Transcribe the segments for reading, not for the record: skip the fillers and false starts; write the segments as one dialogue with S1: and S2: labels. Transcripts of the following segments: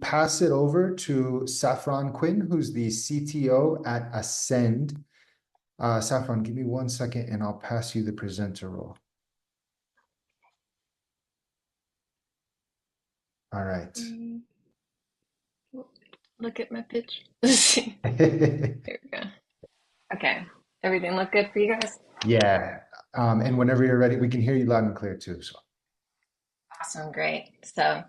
S1: pass it over to Saffron Quinn, who's the CTO at Ascend. Saffron, give me 1 second and I'll pass you the presenter role. All right.
S2: Look at my pitch. There we go. Okay. Everything look good for you guys?
S1: Yeah. And whenever you're ready, we can hear you loud and clear too. So
S2: Awesome. Great. So,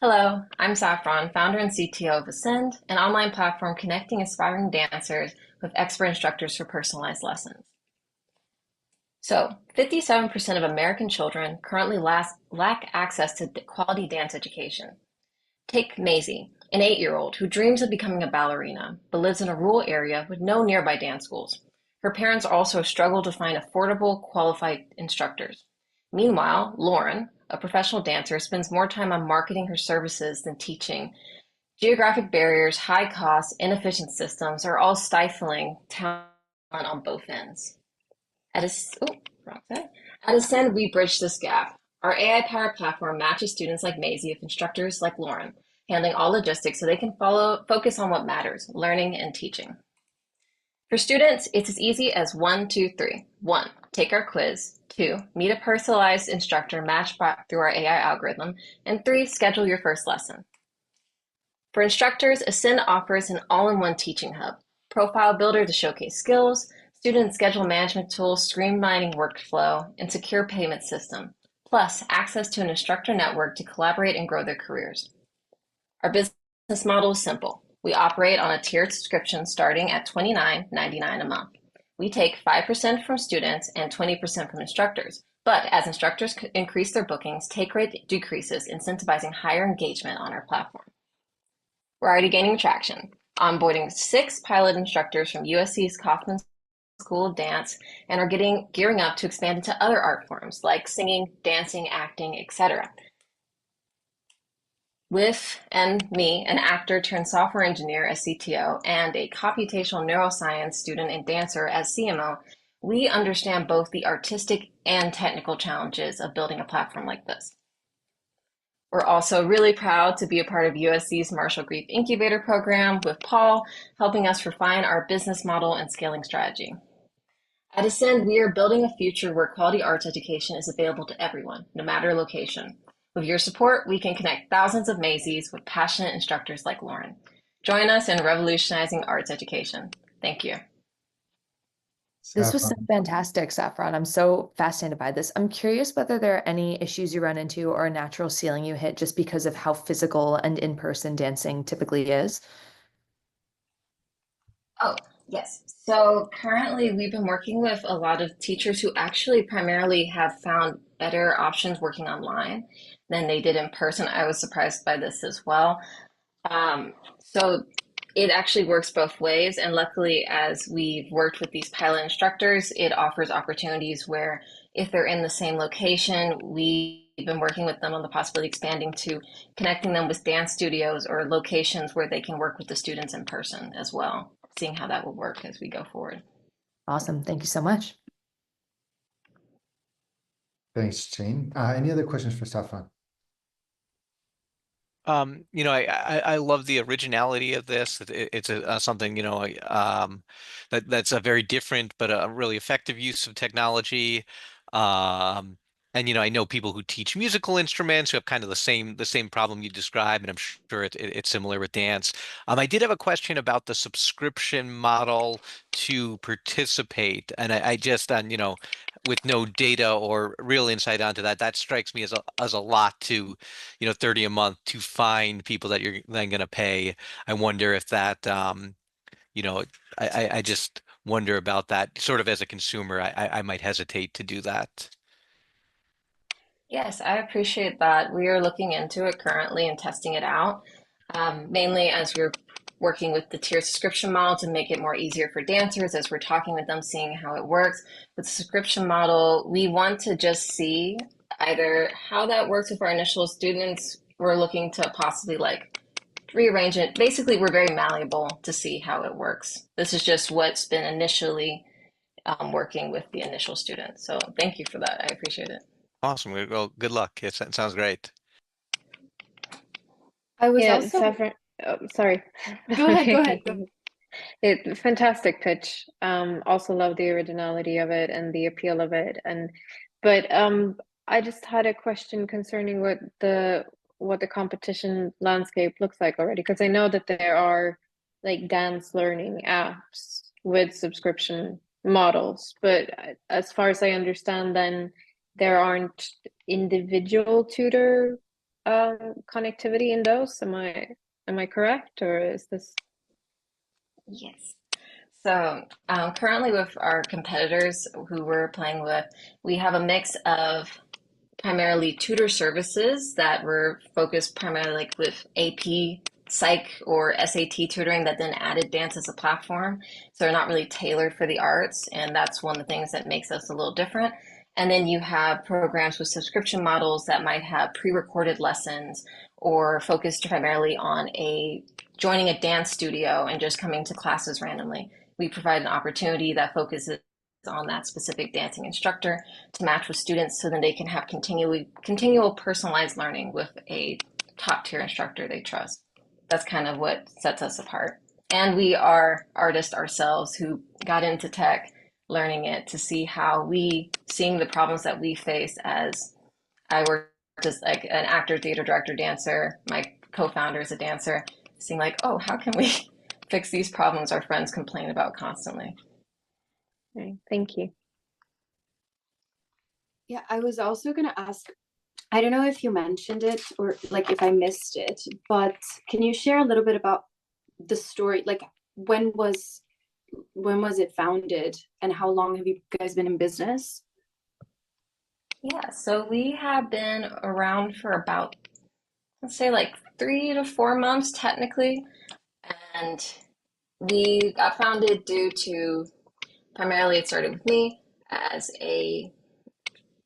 S2: hello, I'm Saffron, founder and CTO of Ascend, an online platform connecting aspiring dancers with expert instructors for personalized lessons. So, 57% of American children currently lack access to quality dance education. Take Maisie, an 8-year-old who dreams of becoming a ballerina, but lives in a rural area with no nearby dance schools. Her parents also struggle to find affordable, qualified instructors. Meanwhile, Lauren, a professional dancer, spends more time on marketing her services than teaching. Geographic barriers, high costs, inefficient systems are all stifling talent on both ends. At wrong side. At Ascend, we bridge this gap. Our AI-powered platform matches students like Maisie with instructors like Lauren, handling all logistics so they can focus on what matters, learning and teaching. For students, it's as easy as 1, 2, 3. 1, take our quiz. 2, meet a personalized instructor matched through our AI algorithm. And 3, schedule your first lesson. For instructors, Ascend offers an all-in-one teaching hub, profile builder to showcase skills, student schedule management tools, streamlining workflow, and secure payment system, plus access to an instructor network to collaborate and grow their careers. Our business model is simple. We operate on a tiered subscription starting at $29.99 a month. We take 5% from students and 20% from instructors. But as instructors increase their bookings, take rate decreases, incentivizing higher engagement on our platform. We're already gaining traction, onboarding 6 pilot instructors from USC's Kaufman School of Dance and are gearing up to expand into other art forms like singing, dancing, acting, etc. With me, an actor turned software engineer as CTO and a computational neuroscience student and dancer as CMO, we understand both the artistic and technical challenges of building a platform like this. We're also really proud to be a part of USC's Marshall Grief Incubator program with Paul, helping us refine our business model and scaling strategy. At Ascend, we are building a future where quality arts education is available to everyone, no matter location. With your support, we can connect thousands of Maisies with passionate instructors like Lauren. Join us in revolutionizing arts education. Thank you.
S3: This was so
S1: Saffron.
S3: fantastic, Saffron. I'm so fascinated by this. I'm curious whether there are any issues you run into or a natural ceiling you hit just because of how physical and in-person dancing typically is.
S2: Oh, yes. So currently, we've been working with a lot of teachers who actually primarily have found better options working online than they did in person. I was surprised by this as well. So it actually works both ways. And luckily, as we've worked with these pilot instructors, it offers opportunities where if they're in the same location, we've been working with them on the possibility of expanding to connecting them with dance studios or locations where they can work with the students in person as well, seeing how that will work as we go forward.
S3: Awesome. Thank you so much.
S1: Thanks, Jane. Any other questions for Saffron?
S4: I love the originality of this. It's something, that's a very different but a really effective use of technology. Um, and I know people who teach musical instruments who have kind of the same problem you described, and I'm sure it's similar with dance. I did have a question about the subscription model to participate, and I just with no data or real insight onto that, that strikes me as a lot to 30 a month to find people that you're then going to pay. I wonder if that, you know, I just wonder about that. Sort of as a consumer, I might hesitate to do that.
S2: Yes, I appreciate that. We are looking into it currently and testing it out, mainly as we're working with the tier subscription model to make it more easier for dancers as we're talking with them, seeing how it works. With the subscription model, we want to just see either how that works with our initial students. We're looking to possibly like rearrange it. Basically, we're very malleable to see how it works. This is just what's been initially working with the initial students. So thank you for that. I appreciate it.
S4: Awesome. Well, good luck. It sounds great.
S5: I was
S6: Yeah,
S5: also
S6: Saffron. Oh, sorry.
S5: go ahead, go ahead.
S6: Fantastic pitch. Also love the originality of it and the appeal of it. But I just had a question concerning what the competition landscape looks like already, because I know that there are like dance learning apps with subscription models, but as far as I understand, then there aren't individual tutor connectivity in those. Am I correct, or is this?
S2: Yes. So currently with our competitors who we're playing with, we have a mix of primarily tutor services that were focused primarily like with AP, Psych, or SAT tutoring that then added dance as a platform. So they're not really tailored for the arts, and that's one of the things that makes us a little different. And then you have programs with subscription models that might have pre-recorded lessons or focused primarily on joining a dance studio and just coming to classes randomly. We provide an opportunity that focuses on that specific dancing instructor to match with students so then they can have continual personalized learning with a top tier instructor they trust. That's kind of what sets us apart. And we are artists ourselves who got into tech, learning it to see how seeing the problems that we face as I work as like an actor, theater director, dancer. My co-founder is a dancer, seeing like, oh, how can we fix these problems our friends complain about constantly?
S6: Okay, thank you.
S5: Yeah, I was also gonna ask, I don't know if you mentioned it or like if I missed it, but can you share a little bit about the story? Like when was it founded and how long have you guys been in business?
S2: Yeah, so we have been around for about, let's say, like 3 to 4 months technically. And we got founded due to primarily it started with me as a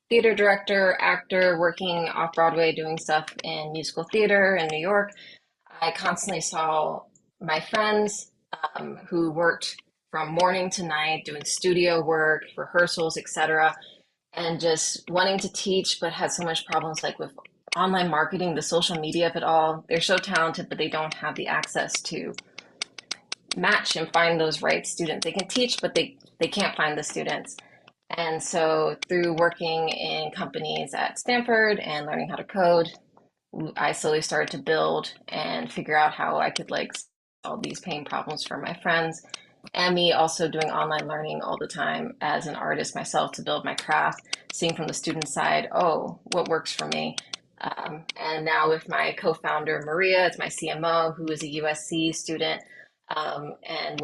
S2: theater director, actor, working off Broadway, doing stuff in musical theater in New York. I constantly saw my friends who worked from morning to night doing studio work, rehearsals, etc., and just wanting to teach, but had so much problems like with online marketing, the social media of it all. They're so talented, but they don't have the access to match and find those right students. They can teach, but they can't find the students. And so through working in companies at Stanford and learning how to code, I slowly started to build and figure out how I could like solve these pain problems for my friends, and me also doing online learning all the time as an artist myself to build my craft, seeing from the student side, oh, what works for me. And now with my co-founder Maria, it's my CMO, who is a USC student and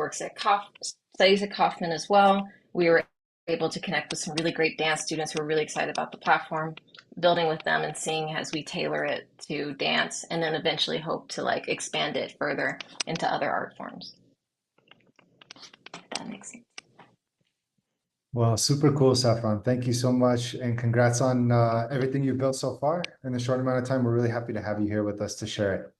S2: studies at Kaufman as well. We were able to connect with some really great dance students who are really excited about the platform, building with them and seeing as we tailor it to dance, and then eventually hope to like expand it further into other art forms. If that makes sense.
S1: Well, super cool, Saffron. Thank you so much, and congrats on everything you've built so far in a short amount of time. We're really happy to have you here with us to share it.